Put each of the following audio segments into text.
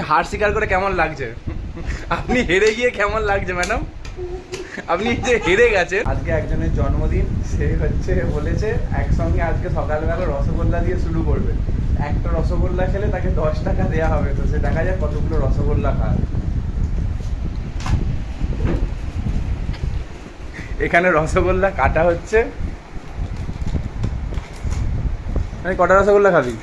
হার স্বীকার করে কেমন লাগছে? আপনি হেরে গিয়ে কেমন লাগছে ম্যাডাম? আপনি যে হেরে গেছেন। আজকে একজনের জন্মদিন, সে বলেছে একসঙ্গে আজকে সকালবেলা রসগোল্লা দিয়ে শুরু করবে। একটা রসগোল্লা খেলে তাকে 10 টাকা দেওয়া হবে। তো সে দেখা যায় কতগুলো রসগোল্লা খায়। এখানে রসগোল্লা কাটা হচ্ছে। কটা রসগোল্লা খাবি?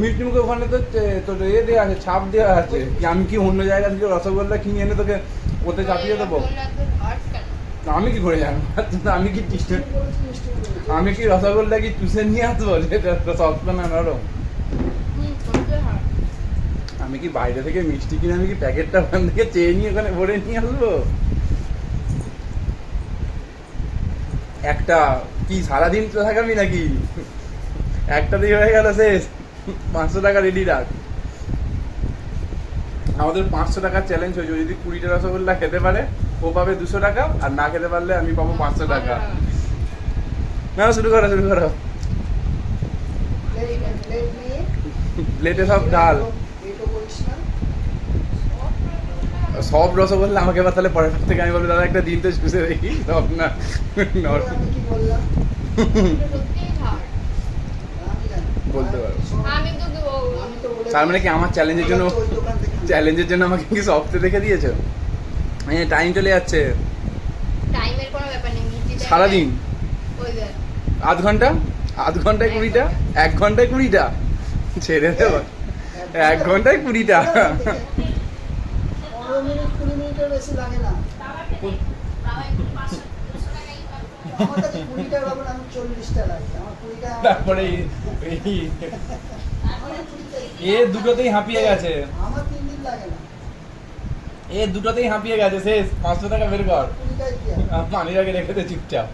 মিষ্টি মুখে ওখানে তো তোর এ দেওয়া আছে, ছাপ দেওয়া আছে। আমি কি অন্য জায়গা থেকে রসগোল্লা কিনে এনে তোকে ওতে চাপিয়ে দেবো? আমি কি করে জানবো? আমি কি আমি কি রসগোল্লা কি চুষে নিয়ে আসবো? সফট না নরম। আমি কি বাইরে থেকে মিষ্টি কিনে আমি কি প্যাকেটটা ওখান থেকে চেয়ে নিয়ে ওখানে ভরে নিয়ে আসবো? একটা কি সারাদিন তো থাকাবি নাকি? একটা দিয়ে হয়ে গেল শেষ। 500 টাকা রেডি রাখ। আমাদের 500 টাকার চ্যালেঞ্জ হয়েছে, যদি 20টা রসগোল্লা খেতে পারে ও পাবে 200 টাকা, আর না খেতে পারলে আমি পাবো 500 টাকা। না শুরু করো প্লেটে সব ডাল। সব রসগোল্লা আমাকে এবার তাহলে পরের থেকে আমি বলবো দাদা একটা দিন তো চুষে দেখি। সব না বলতে পারো। তার মানে কি আমার চ্যালেঞ্জের জন্য আমাকে কি সবতে দেখে দিয়েছো? টাইম চলে যাচ্ছে। টাইমের কোনো ব্যাপার নেই। সারাদিন আধ ঘন্টায় 20টা, 1 ঘন্টায় 20টা ছেড়ে দেব। 1 ঘন্টায় 20টা। 15 মিনিটের বেশি লাগে না। আমার কাছে 20টা বাবুর আমি 40টা লাগে। আমার 20টা তারপরে এ দুটোতেই হাঁপিয়ে গেছে। আমার 3 দিন লাগে না। এ দুটোতেই হাঁপিয়ে গেছে। শেষ 500 টাকা বের কর। 20টাই কি পানির আগে রেখে দে চুপচাপ।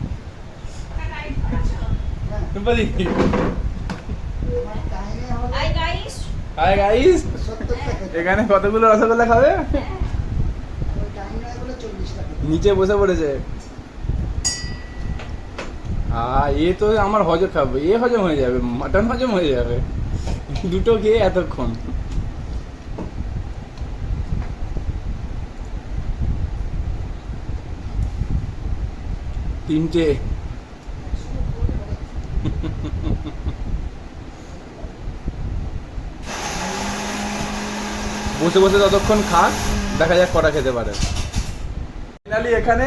হাই গাইস, এখানে কতগুলো রসগোল্লা খাবে? নিচে বসে পড়েছে। এ তো আমার হজম খাবে, এ হজম হয়ে যাবে, মাটন হজম হয়ে যাবে দুটো খেয়ে এতক্ষণ। তিনটে বসে বসে ততক্ষণ খাক, দেখা যাক কটা খেতে পারে। ফাইনালি এখানে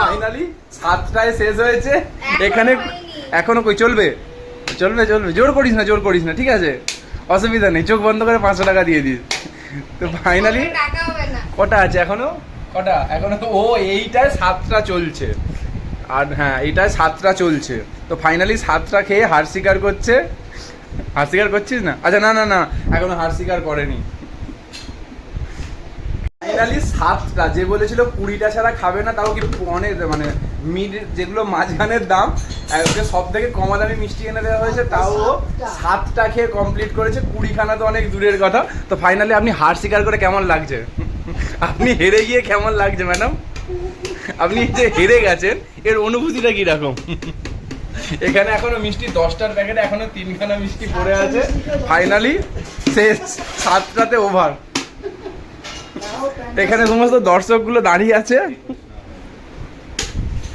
ফাইনালি 7টায় শেষ হয়েছে। এখানে এখনো কই চলবে, জোর করিস না ঠিক আছে, অসুবিধা নেই। চোখ বন্ধ করে 500 টাকা দিয়ে দিস। তো ফাইনালি কটা আছে এখনো? কটা এখনো? তো ও এইটায় 7টা চলছে, আর হ্যাঁ এইটায় 7টা চলছে। তো ফাইনালি 7টা খেয়ে হার স্বীকার করছে। হার স্বীকার করছিস না? আচ্ছা না এখনো হার স্বীকার করেনি। ফাইনালি 7টা, যে বলেছিল 20টা ছাড়া খাবে না, তাও কি অনেক মানে মিড যেগুলো মাঝখানের দাম, সব থেকে কমা দামি মিষ্টি এনে দেওয়া হয়েছে, তাও 7টা খেয়ে কমপ্লিট করেছে। 20খানা তো অনেক দূরের কথা। তো ফাইনালি আপনি হার স্বীকার করে কেমন লাগছে? আপনি হেরে গিয়ে কেমন লাগছে ম্যাডাম? আপনি যে হেরে গেছেন এর অনুভূতিটা কিরকম? এখানে এখনো মিষ্টি 10টার প্যাকেটে এখনো 3খানা মিষ্টি পড়ে আছে। ফাইনালি শেষ, 7টাতে ওভার। এখানে সমস্ত দর্শকগুলো দাঁড়িয়ে আছে।